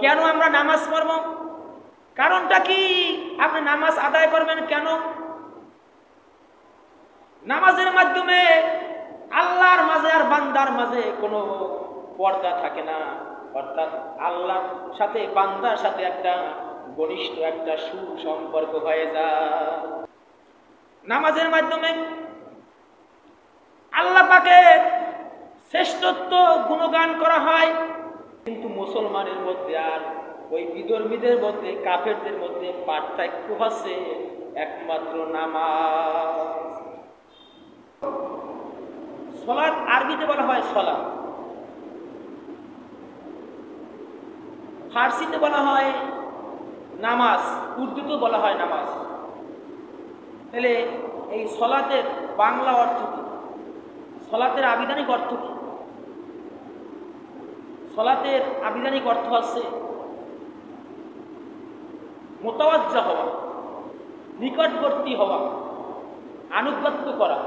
কেন আমরা নামাজ পড়ব? কারণটা কি? আপনি নামাজ আদায় করবেন কেন? নামাজের মাধ্যমে আল্লাহর মাঝে আর বান্দার মাঝে কোনো পর্দা থাকে না, অর্থাৎ আল্লাহর সাথে বান্দার সাথে একটা ঘনিষ্ঠ একটা সুসম্পর্ক হয়ে যায়। নামাজের মাধ্যমে আল্লাহ পাকের শ্রেষ্ঠত্ব গুণগান করা হয়। কিন্তু মুসলমানের মধ্যে আর ওই বিধর্মীদের মধ্যে, কাফেরদের মধ্যে পার্থক্য আছে একমাত্র নামাজ। সালাত আরবিতে বলা হয় সালাত, ফার্সিতে বলা হয় নামাজ, উর্দুতে বলা হয় নামাজ। তাহলে এই সালাতের বাংলা অর্থ কি? সালাতের আবিধানিক অর্থ কি? সালাতের আবিধানিক অর্থ আছে মুতাওয়াজ্জা হওয়া, নিকটবর্তী হওয়া, আনুগত্য করা,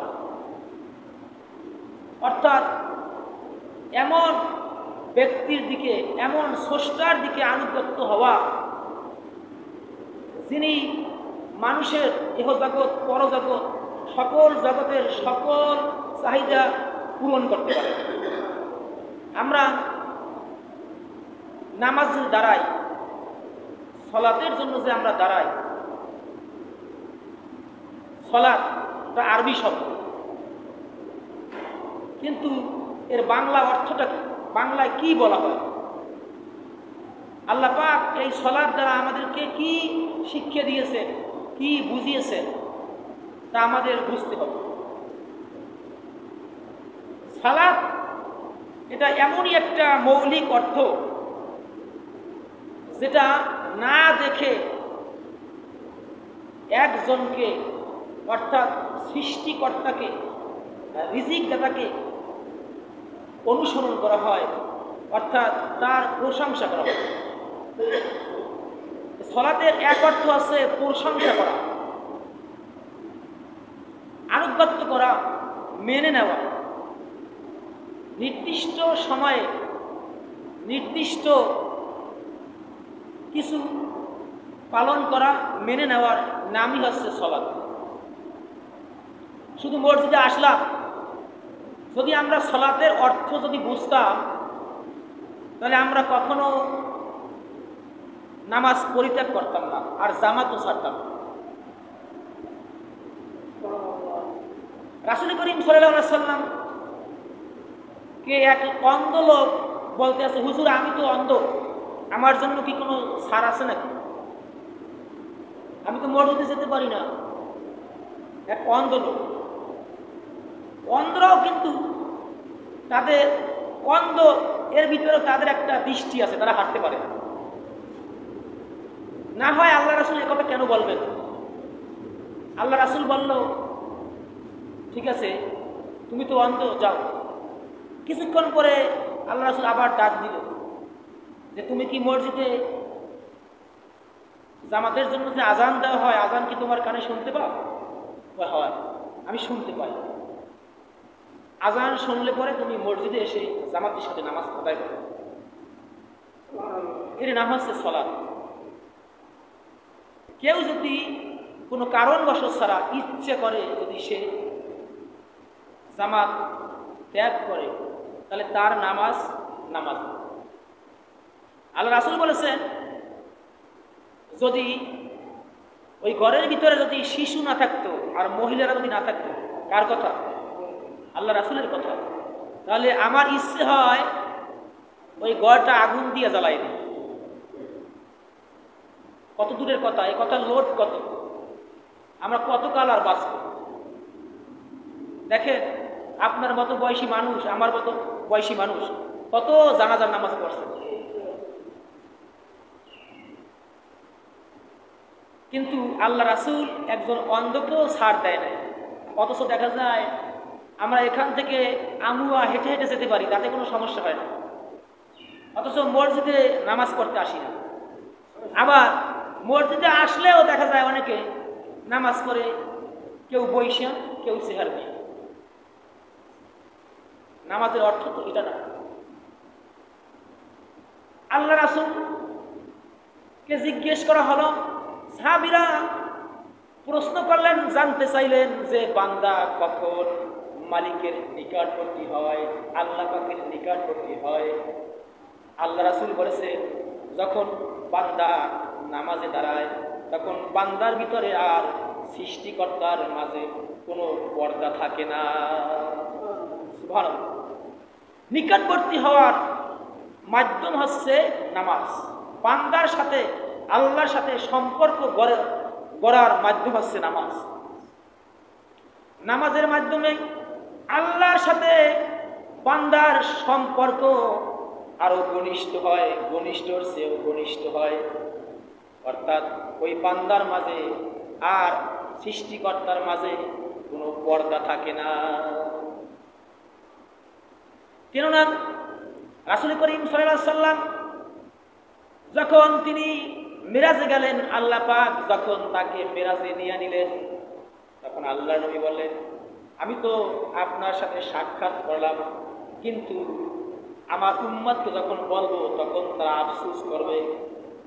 অর্থাৎ এমন ব্যক্তির দিকে, এমন স্রষ্টার দিকে আনুগত্য হওয়া যিনি মানুষের ইহজগৎ পরজগৎ সকল জগতের সকল চাহিদা পূরণ করতে পারে। আমরা নামাজের দাঁড়াই, সালাতের জন্য যে আমরা দাঁড়াই, সালাত এটা আরবি শব্দ, কিন্তু এর বাংলা অর্থটা কি? বাংলায় কি বলা হয়? আল্লাহ পাক এই সালাত দ্বারা আমাদেরকে কি শিক্ষা দিয়েছেন, কি বুঝিয়েছেন, তা আমাদের বুঝতে হবে। সালাত এটা এমনই একটা মৌলিক অর্থ যেটা না দেখে একজনকে, অর্থাৎ সৃষ্টিকর্তাকে, রিজিক দাতাকে অনুসরণ করা হয়, অর্থাৎ তার প্রশংসা করা হয়। সালাতের এক অর্থ আছে প্রশংসা করা, আনুগত্য করা, মেনে নেওয়া, নির্দিষ্ট সময়ে নির্দিষ্ট কিছু পালন করা, মেনে নেওয়ার নামই হচ্ছে সালাত। শুধু মসজিদে আসলাম, যদি আমরা সালাতের অর্থ যদি বুঝতাম তাহলে আমরা কখনো নামাজ পরিত্যাগ করতাম না, আর জামাতও ছাড়তাম না। রাসূল করিম সাল্লাল্লাহু আলাইহি ওয়াসাল্লাম কে এক অন্ধ লোক বলতে আছে, হুজুর আমি তো অন্ধ, আমার জন্য কি কোনো ছাড় আছে নাকি? আমি তো মসজিদে যেতে পারি না। এক অন্ধ লোক, অন্ধরাও কিন্তু তাদের অন্ধ এর ভিতরে তাদের একটা দৃষ্টি আছে, তারা হাঁটতে পারে না। হয় আল্লাহ রাসূল এ কথা কেন বলবেন? আল্লাহ রাসূল বলল, ঠিক আছে তুমি তো অন্ধ, যাও। কিছুক্ষণ পরে আল্লাহ রাসূল আবার ডাক দিল যে তুমি কি মসজিদে জামাতের জন্য যে আজান দেওয়া হয়, আজান কি তোমার কানে শুনতে পাও? হয়, আমি শুনতে পাই। আজান শুনলে পরে তুমি মসজিদে এসে জামাতের সাথে নামাজ আদায় করো। এর নাম হচ্ছে সালাত। কেউ যদি কোনো কারণবশত ছাড়া ইচ্ছে করে যদি সে জামাত ত্যাগ করে, তাহলে তার নামাজ নামাজ। আল্লাহ রাসূল বলেছেন, যদি ওই ঘরের ভিতরে যদি শিশু না থাকতো আর মহিলারা যদি না থাকতো, কার কথা? আল্লাহ রাসূলের কথা। তাহলে আমার ইচ্ছে হয় ওই ঘরটা আগুন দিয়ে জ্বালাই দিই। কত দূরের কথা, এই কথার লোড কত, আমরা কতকাল আর বাঁচব? দেখেন আপনার মতো বয়সী মানুষ, আমার মতো বয়সী মানুষ কত জানাজার নামাজ পড়ছে, কিন্তু আল্লাহ রাসূল একজন অন্ধকেও ছাড় দেয় না। অথচ দেখা যায় আমরা এখান থেকে আমুয়া হেঁটে হেঁটে যেতে পারি, তাতে কোনো সমস্যা হয় না, অথচ মসজিদে নামাজ পড়তে আসি না। আবার মসজিদে আসলেও দেখা যায় অনেকে নামাজ পড়ে, কেউ বইসা, কেউ চেহার দিয়ে। নামাজের অর্থ তো এটা না। আল্লাহ রাসূল কে জিজ্ঞেস করা হলো, সাহাবীরা প্রশ্ন করলেন, জানতে চাইলেন যে বান্দা কখন মালিকের নিকটবর্তী হয়, আল্লাহ পাকের নিকটবর্তী হয়। আল্লাহ রাসূল বলেছে, যখন বান্দা নামাজে দাঁড়ায় তখন বান্দার ভিতরে আর সৃষ্টিকর্তার মাঝে কোনো পর্দা থাকে না। সুবহানাল্লাহ। নিকটবর্তী হওয়ার মাধ্যম হচ্ছে নামাজ। বান্দার সাথে আল্লাহর সাথে সম্পর্ক গড়ার মাধ্যম হচ্ছে নামাজ। নামাজের মাধ্যমে আল্লাহর সাথে বান্দার সম্পর্ক আরো ঘনিষ্ঠ হয়, ঘনিষ্ঠর চেয়েও ঘনিষ্ঠ হয়। অর্থাৎ ওই বান্দার মাঝে আর সৃষ্টিকর্তার মাঝে কোনো পর্দা থাকে না। কেননা রাসূল করিম সাল্লাল্লাহু আলাইহি সাল্লাম যখন তিনি মিরাজে গেলেন, আল্লাহ পাক যখন তাকে মিরাজে নিয়ে নিলেন, তখন আল্লাহ নবী বললেন, আমি তো আপনার সাথে সাক্ষাৎ করলাম, কিন্তু আমার উম্মতকে যখন বলবো তখন তারা আফসোস করবে,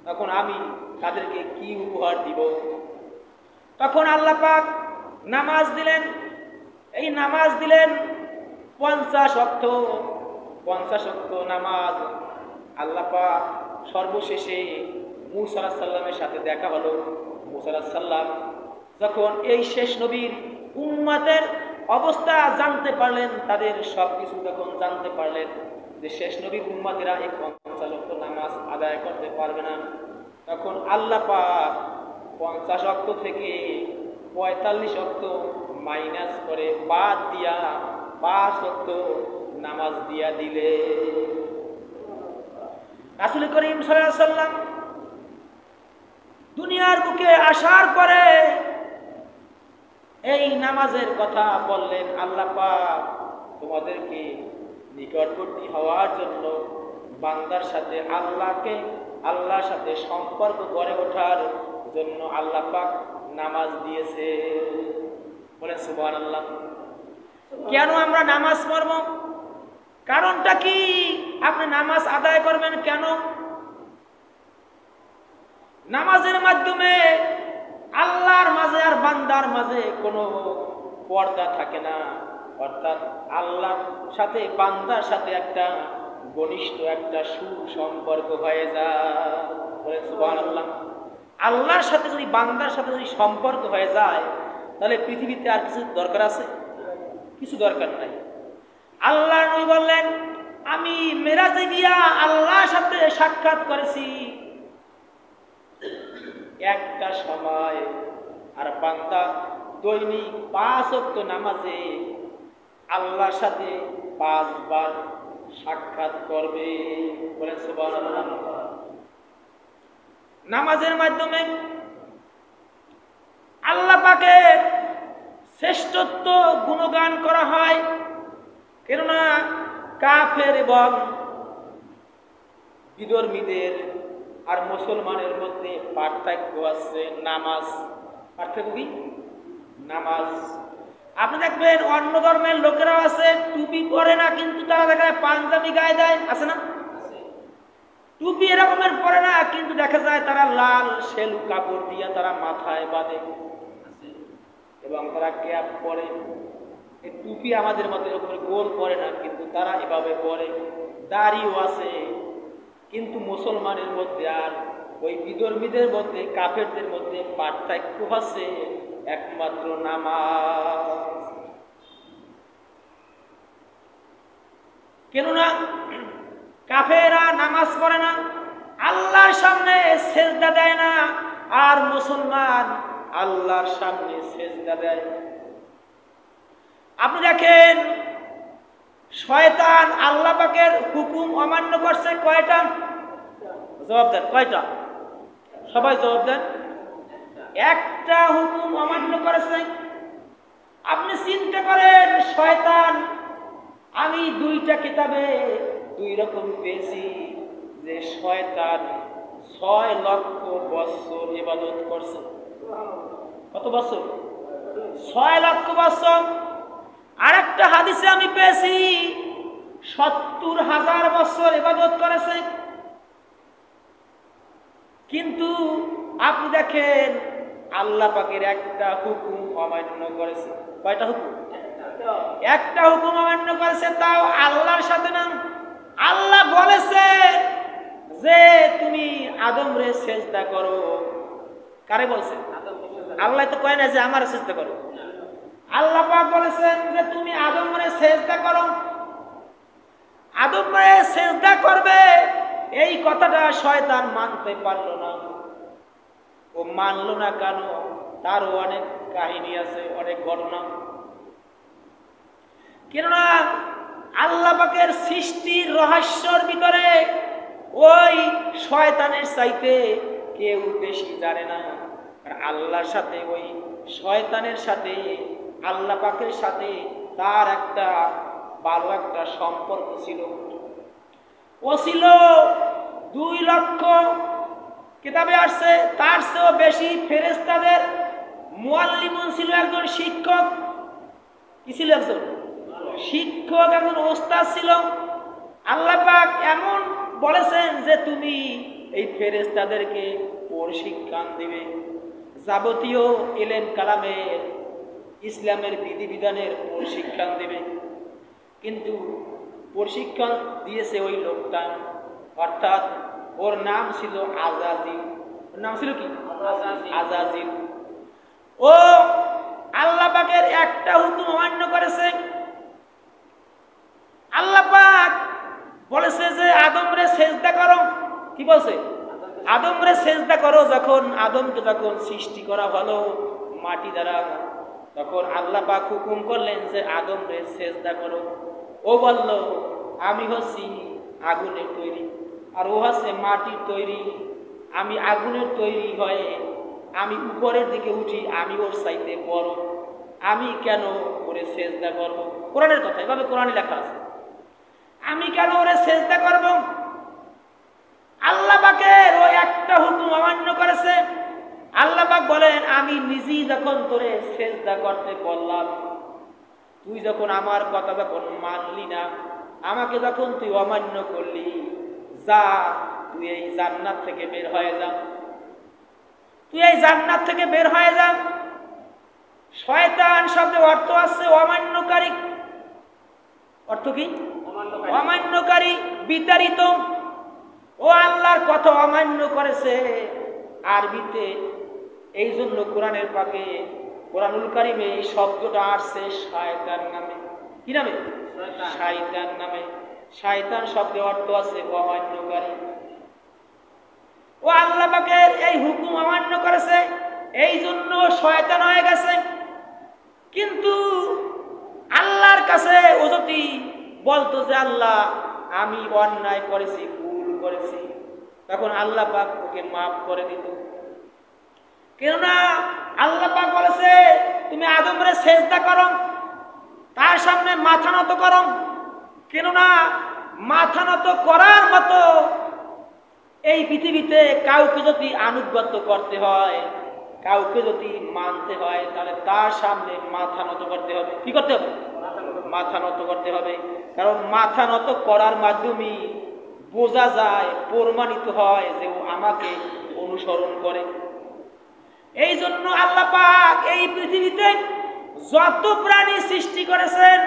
তখন আমি তাদেরকে কি উপহার দিব? তখন আল্লাহ পাক নামাজ দিলেন। এই নামাজ দিলেন 50 ওয়াক্ত। 50 ওয়াক্ত নামাজ। আল্লাহ পাক সর্বশেষে মূসা আলাইহিস সালামের সাথে দেখা হলো। মূসা আলাইহিস সালাম যখন এই শেষ নবীর উম্মতের অবস্থা জানতে পারলেন, তাদের সবকিছু যখন জানতে পারলেন যে শেষ নবীর উম্মতেরা এই 50 ওয়াক্ত নামাজ আদায় করতে পারবে না, তখন আল্লাহ পাক 50 ওয়াক্ত থেকে 45 ওয়াক্ত মাইনাস করে বাদ দিয়া 5 ওয়াক্ত নামাজ দিয়া দিলে। রাসূল করিম সাল্লাল্লাহু আলাইহি সাল্লাম দুনিয়ার বুকে আসার পরে এই নামাজের কথা বললেন, আল্লাহ পাক তোমাদেরকে নিকটবর্তী হওয়ার জন্য বান্দার সাথে আল্লাহর সাথে সম্পর্ক গড়ে ওঠার জন্য আল্লাহ পাক নামাজ দিয়েছে। বলেন সুবহানাল্লাহ। কেন আমরা নামাজ পড়ব? কারণটা কি? আপনি নামাজ আদায় করবেন কেন? নামাজের মাধ্যমে আল্লাহর মাঝে আর বান্দার মাঝে কোনো পর্দা থাকে না। অর্থাৎ আল্লাহর সাথে বান্দার সাথে একটা ঘনিষ্ঠ একটা সুসম্পর্ক হয়ে যায়। বলেন সুবহানাল্লাহ। আল্লাহর সাথে যদি বান্দার সাথে যদি সম্পর্ক হয়ে যায়, তাহলে পৃথিবীতে আর কিছু দরকার আছে? কিছু দরকার নাই। আল্লাহ নবী বললেন, আমি মেরাজে গিয়া আল্লাহর সাথে সাক্ষাৎ করেছি একটা সময়, আর বান্দা দৈনিক 5 ওয়াক্ত নামাজে আল্লাহর সাথে 5 বার সাক্ষাৎ করবে। বলেন সুবহানাল্লাহ। নামাজের মাধ্যমে আল্লাহ পাকের শ্রেষ্ঠত্ব গুণগান করা হয়। কেননা কাফের এবং বিধর্মীদের আর মুসলমানের মধ্যে পার্থক্য আছে নামাজ। পার্থক্য কি? নামাজ। আপনি দেখবেন অন্য ধর্মের লোকেরা আছে টুপি পরে না, কিন্তু তারা দেখা যায় পাঞ্জাবি গায়ে দেয়, আছে না? টুপি এরকমের পরে না, কিন্তু দেখা যায় তারা লাল সেলু কাপড় দিয়ে তারা মাথায় বাঁধে এবং তারা ক্যাপ পরে। এই টুপি আমাদের মতো এরকমের গোল পরে না, কিন্তু তারা এভাবে পরে। দাড়িও আছে। কিন্তু মুসলমানের মধ্যে আর ওই বিধর্মীদের মধ্যে কাফেরদের মধ্যে পার্থক্য আছে একমাত্র নামাজ। কেননা কাফেরা নামাজ পড়ে না, আল্লাহর সামনে সেজদা দেয় না, আর মুসলমান আল্লাহর সামনে সেজদা দেয়। আপনি দেখেন শয়তান আল্লাহ পাকের হুকুম অমান্য করছে কয়টা? জবাব দেন, কয়টা? সবাই জবাব দেন। একটা হুকুম অমান্য করেছে। আপনি চিন্তা করেন, শয়তান আমি 2টা কিতাবে 2 রকম পেয়েছি যে শয়তান 6 লক্ষ বছর ইবাদত করছে। কত বছর? 6 লক্ষ বছর। আরেকটা হাদিসে আমি পেয়েছি 70,000 বছর ইবাদত করেছে। কিন্তু আপনি দেখেন আল্লাহ পাকের একটা হুকুম অমান্য করেছে। কয়টা হুকুম? একটা হুকুম অমান্য করেছে, তাও আল্লাহর সাথে না। আল্লাহ বলেছে যে তুমি আদম রে সেজদা করো। কারে বলছে? আল্লাহ তো কয় না যে আমার সেজদা করো। আল্লাহ পাক বলেছেন যে তুমি আদম রে সেজদা করো। আদম রে সেজদা করবে, এই কথাটা শয়তান মানতে পারলো না। ও মানলো না কেন? তারও অনেক কাহিনী আছে, অনেক ঘটনা। কেননা আল্লাহ পাকের সৃষ্টির রহস্যর ভিতরে ওই শয়তানের চাইতে কেউ বেশি জানে না। আর আল্লাহর সাথে ওই শয়তানের সাথে আল্লাহ পাকের সাথে তার একটা ভালো একটা সম্পর্ক ছিল। ও ছিল 2 লক্ষ, কিতাবে আসছে তার চেয়েও বেশি ফেরেশতাদের মুআল্লিমুন ছিল, একজন শিক্ষক। কি ছিল? একজন শিক্ষক, একজন ওস্তাদ ছিল। আল্লাহ পাক এমন বলেছেন যে তুমি এই ফেরেশতাদেরকে প্রশিক্ষণ দিবে, যাবতীয় ইলম কালামের ইসলামের বিধিবিধানের প্রশিক্ষণ দিবে। কিন্তু প্রশিক্ষণ দিয়েছে ওই লোকটা, অর্থাৎ ওর নাম ছিল আজাজিল। ওর নাম ছিল কি? আজাজিল। ও আল্লাহ পাকের একটা হুকুম অমান্য করেছে। আল্লাহ পাক বলেছে যে আদম রে সেজদা করো। কি বলছে? আদম রে সেজদা করো। যখন আদমকে যখন সৃষ্টি করা হলো মাটি দ্বারা, তখন আল্লাহ পাক হুকুম করলেন যে আদম রে সেজদা করো। ও বলল আমি হচ্ছি আগুনের তৈরি, আর ও হচ্ছে মাটির তৈরি। আমি আগুনের তৈরি হয়ে আমি উপরের দিকে উঠি, আমি ওর চাইতে বড়, আমি কেন ওরে সেজদা করব? কোরআনের কথা, এভাবে কোরআনে লেখা আছে। আমি কেন ওরে সেজদা করব? আল্লাহ পাকের ওই একটা হুকুম অমান্য করেছে। আল্লাহ পাক বলেন আমি নিজেই যখন তোরে সেজদা করতে বললাম, তুই যখন আমার কথা যখন মানলি না, আমাকে যখন তুই অমান্য করলি, যা তুই এই জান্নাত থেকে বের হয়ে যা। তুই এই জান্নাত থেকে বের হয়ে যা। শয়তান শব্দের অর্থ আছে অমান্যকারী। অর্থ কি? অমান্যকারী, বিতাড়িত। ও আল্লাহর কথা অমান্য করেছে আরবিতে। এই জন্য কোরআনের পাকে কোরআনুল কারিমে এই শব্দটা আসছে শয়তান নামে। কি নামে? শয়তান নামে। শয়তান শব্দের অর্থ আছে অমান্যকারী। ও আল্লাহ পাকের এই হুকুম অমান্য করেছে, এই জন্য শয়তান হয়ে গেছে। কিন্তু আল্লাহর কাছে ও যদি বলতো যে আল্লাহ আমি অন্যায় করেছি, ভুল করেছি, তখন আল্লাহ পাক ওকে মাফ করে দিত। কেননা আল্লাহ পাক বলেছে তুমি আদমরে সেজদা করো, তার সামনে মাথা নত করো। কেননা মাথা নত করার মতো এই পৃথিবীতে কাউকে যদি আনুগত্য করতে হয়, কাউকে যদি মানতে হয়, তাহলে তার সামনে মাথা নত করতে হবে। কি করতে হবে? মাথা নত করতে হবে। কারণ মাথা নত করার মাধ্যমে বোঝা যায়, প্রমাণিত হয় যে ও আমাকে অনুসরণ করে। এই জন্য আল্লাহ পাক এই পৃথিবীতে যত প্রাণী সৃষ্টি করেছেন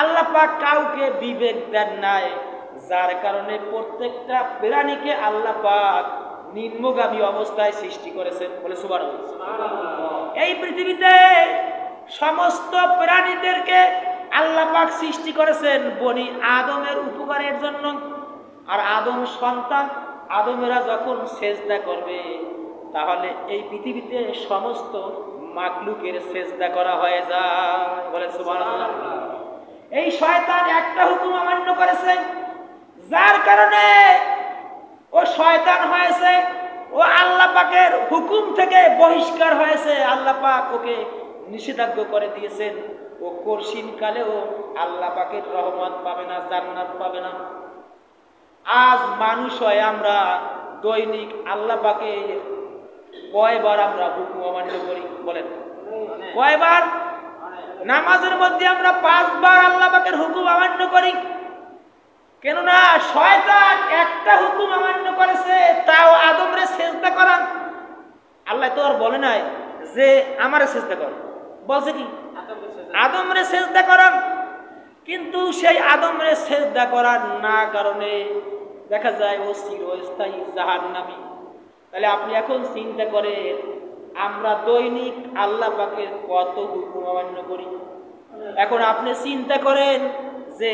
আল্লাহ পাক কাউকে বিবেক দেন নাই, যার কারণে প্রত্যেকটা প্রাণীকে আল্লাহ পাক নিম্নগামী অবস্থায় সৃষ্টি করেছেন। বলে সুবহানাল্লাহ। এই পৃথিবীতে সমস্ত প্রাণীদেরকে আল্লাহ পাক সৃষ্টি করেছেন বনি আদমের উপকারের জন্য। আর আদম সন্তান আদমেরা যখন সেজদা করবে, তাহলে এই পৃথিবীতে সমস্ত মাখলুকের সেজদা করা হয়ে যায়। বলে সুবহানাল্লাহ। এই শয়তান একটা হুকুম অমান্য করেছে, যার কারণে ও শয়তান হয়েছে, ও আল্লাহ পাকের হুকুম থেকে বহিষ্কার হয়েছে। আল্লাহ পাক ওকে নিষেধাজ্ঞা করে দিয়েছেন। ও কঠিন কালেও আল্লাহ পাকের রহমত পাবে না, জান্নাত পাবে না। আজ মানুষ হয় আমরা দৈনিক আল্লাহ পাকের কয়বার আমরা হুকুম অমান্য করি? বলেন কয়বার? নামাজের মধ্যে আমরা 5 বার আল্লাহ পাকের হুকুম অমান্য করি। কেননা শয়তান একটা হুকুম অমান্য করেছে, তাও যে আমারে সেজদা কর, বলছে কি আদমরে সেজদা করার, কিন্তু সেই আদমরে সেজদা করার না কারণে দেখা যায় ও চিরস্থায়ী জাহান্নামী। তাহলে আপনি এখন চিন্তা করেন আমরা দৈনিক আল্লাহ পাকের কত হুকুম অমান্য করি। এখন আপনি চিন্তা করেন যে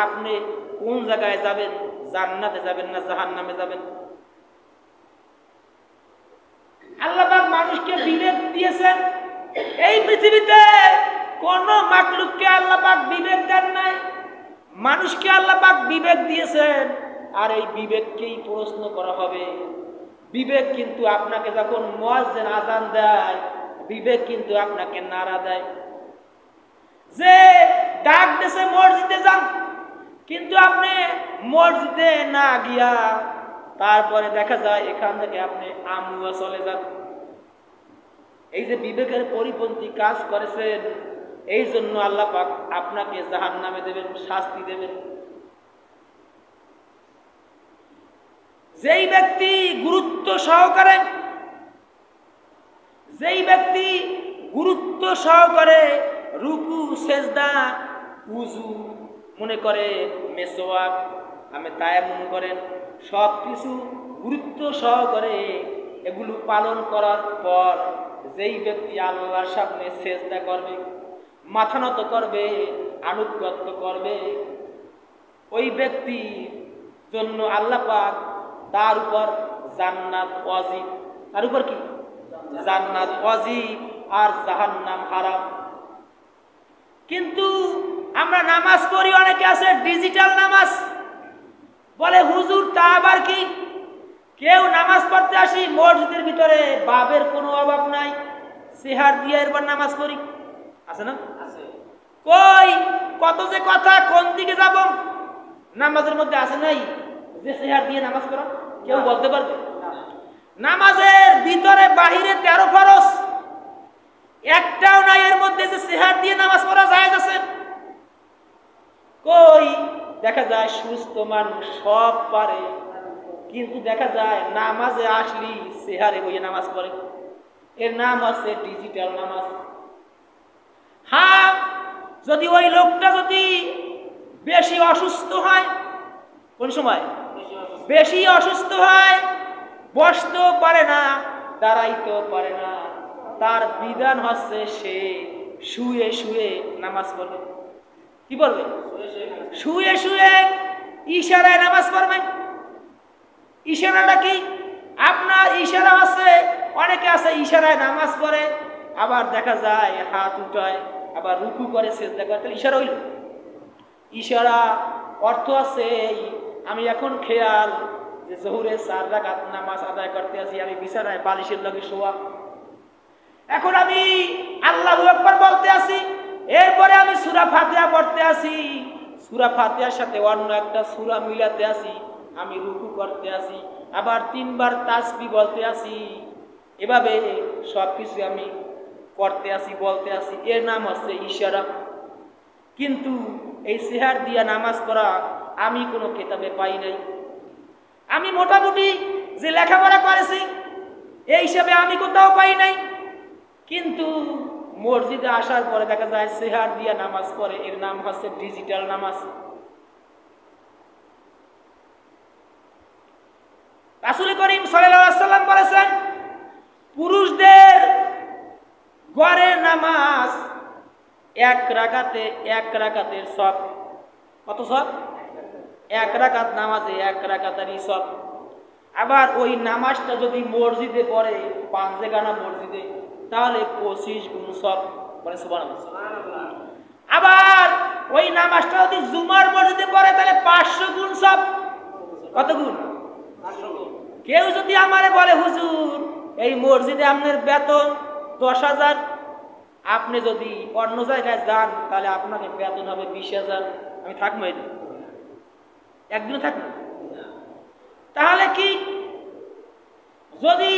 আপনি কোন জায়গায় যাবেন, জান্নাতে যাবেন না জাহান্নামে যাবেন। আল্লাহ পাক মানুষকে বিবেক দিয়েছেন, এই পৃথিবীতে কোন মাখলুককে আল্লাহ পাক বিবেক দেন নাই, মানুষকে আল্লাহ পাক বিবেক দিয়েছেন। আর এই বিবেককেই প্রশ্ন করা হবে। বিবেক কিন্তু আপনাকে যখন মুয়াজ্জিন আযান দেয়, বিবেক কিন্তু আপনাকে নাড়া দেয় যে ডাক দেশে মসজিদে যান, কিন্তু আপনি মসজিদে না গিয়া তারপরে দেখা যায় এখান থেকে আপনি আমুয়া চলে যান। এই যে বিবেকের পরিপন্থী কাজ করেছেন, এই জন্য আল্লাহ পাক আপনাকে জাহান্নামে দেবেন, শাস্তি দেবেন। যেই ব্যক্তি গুরুত্ব সহকারে রুকু সেজদা উযু মনে করে, মেসওয়াক আমি তায়াম্মুম করেন, সব কিছু গুরুত্ব সহকারে এগুলো পালন করার পর যেই ব্যক্তি আল্লাহর সামনে সেজদা করবে, মাথা নত করবে, আনুগত্য করবে, ওই ব্যক্তি জন্য আল্লাহ পাক তার উপর জান্নাত ওয়াজিব। তার উপর কি? জান্নাত ওয়াজিব আর জাহান্নাম হারাম। কিন্তু আমরা নামাজ পড়ি, অনেকে আছে ডিজিটাল নামাজ, বলে হুজুর তা আবার কি? কেউ নামাজ পড়তে আসি মসজিদের ভিতরে বাবের কোনো অভাব নাই, সেহার দিয়ে এরপর নামাজ পড়ি, আছে না? কই কত যে কথা, কোন দিকে যাব? নামাজের মধ্যে আছে নাই যে সেহার দিয়ে নামাজ পড়া? কেউ বলতে পারবে? নামাজের ভিতরে বাহিরে 13 ফরজ, একটাও নাই এর মধ্যে যে সেহার দিয়ে নামাজ পড়া জায়েজ আছে। কই দেখা যায় সুস্থ মানুষ সব পারে, কিন্তু দেখা যায় নামাজে আসলি সেহারে বইয়ে নামাজ পড়ে। এর নাম আছে ডিজিটাল নামাজ। হ্যাঁ, যদি ওই লোকটা যদি বেশি অসুস্থ হয়, কোন সময় বেশি অসুস্থ হয়, বসতেও পারে না, দাঁড়াইতেও পারে না, তার বিধান হচ্ছে সে শুয়ে শুয়ে নামাজ পড়বে। কি বলবে? শুয়ে শুয়ে ইশারায় নামাজ পড়বে। ইশারাটা কি? আপনার ইশারা আছে, অনেকে আছে ইশারায় নামাজ পড়ে, আবার দেখা যায় হাত উঠায়, আবার রুকু করে, সিজদা করে। তাহলে ইশারা হইল? ইশারা অর্থ আছে আমি এখন খেয়াল যে জোহরে 4 রাকাত নামাজ আদায় করতে আছি, আমি বিছানায় বালিশের লগে শোয়া, এখন আমি আল্লাহু আকবার বলতে আছি, এরপরে আমি সূরা ফাতিহা পড়তে আছি, সূরা ফাতিহার সাথে অন্য একটা সূরা মিলাতে আছি, আমি রুকু করতে আছি, আবার 3 বার তাসবিহ বলতে আছি, এভাবে সবকিছু আমি করতে আছি, বলতে আছি। এর নাম হচ্ছে ইশারা। কিন্তু এই সেহার দিয়া নামাজ পড়া আমি কোনো কিতাবে পাই নাই। আমি মোটামুটি যে লেখাপড়া করেছি এই হিসাবে আমি কোথাও পাই নাই। কিন্তু মসজিদে আসার পরে দেখা যায় সেহার দিয়া নামাজ পড়ে, এর নাম হচ্ছে ডিজিটাল নামাজ। রাসূল করিম সাল্লাল্লাহু আলাইহি ওয়াসাল্লাম বলেছেন, পুরুষদের ঘরের নামাজ 1 রাকাতের সওয়াব। কত সওয়াব? 1 রাকাত নামাজে 1 রাকাতেরই সওয়াব। আবার ওই নামাজটা যদি মসজিদে পড়ে, 5 জায়গানা মসজিদে, তাহলে 25 গুণ সওয়াব। বলে সুবহানাল্লাহ। আবার ওই নামাজটা যদি জুমার মসজিদে পড়ে, তাহলে 500 গুণ সওয়াব। কত গুণ? 500 গুণ। কেউ যদি আমারে বলে হুজুর এই মসজিদে আপনার বেতন 10,000, আপনি যদি অন্য জায়গায় যান তাহলে আপনাকে বেতন হবে 20,000, আমি থাকবো একদিনও থাকবো? তাহলে কি যদি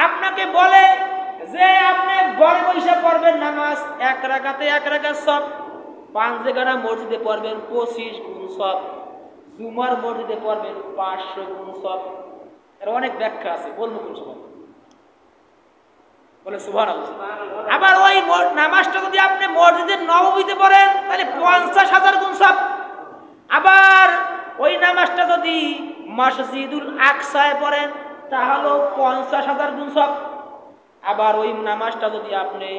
আপনাকে বলে যে আপনি ঘরে বসে পড়বেন নামাজ 1 রাকাতে 1 রাকাত সওয়াব, 5 জায়গানা মসজিদে পড়বেন 25 গুণ সওয়াব, জুমার মসজিদে পড়বেন 500 গুণ সওয়াব। এর অনেক ব্যাখ্যা আছে, বলবো কোন সময়। বলে সুবহানাল্লাহ। আবার ওই নামাজটা যদি আপনি মসজিদের নববীতে পড়েন তাহলে 50,000 গুণ সওয়াব। আবার ওই নামাজটা যদি মসজিদুল আকসায় পড়েন তাহলে 50,000 গুণ সওয়াব। আবার ওই নামাজটা যদি আপনি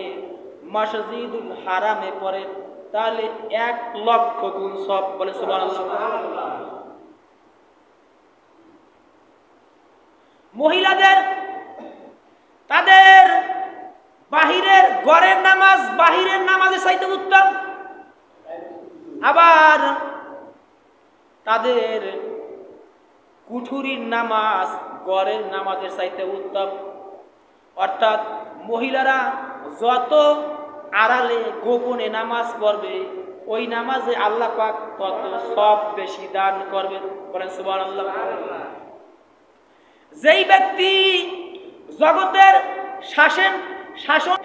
মসজিদুল হারামে পড়েন তাহলে 1,00,000 গুণ সওয়াব। বলে সুবহানাল্লাহ। মহিলাদের তাদের বাহিরের ঘরের নামাজ বাহিরের নামাজের চাইতে উত্তম। আবার তাদের কুঠুরির নামাজ ঘরের নামাজের চাইতে উত্তম। অর্থাৎ মহিলারা যত আড়ালে গোপনে নামাজ পড়বে ওই নামাজে আল্লাহ পাক তত সব বেশি দান করবেন। বলেন সুবহানাল্লাহ। যেই ব্যক্তি জগতের শাসন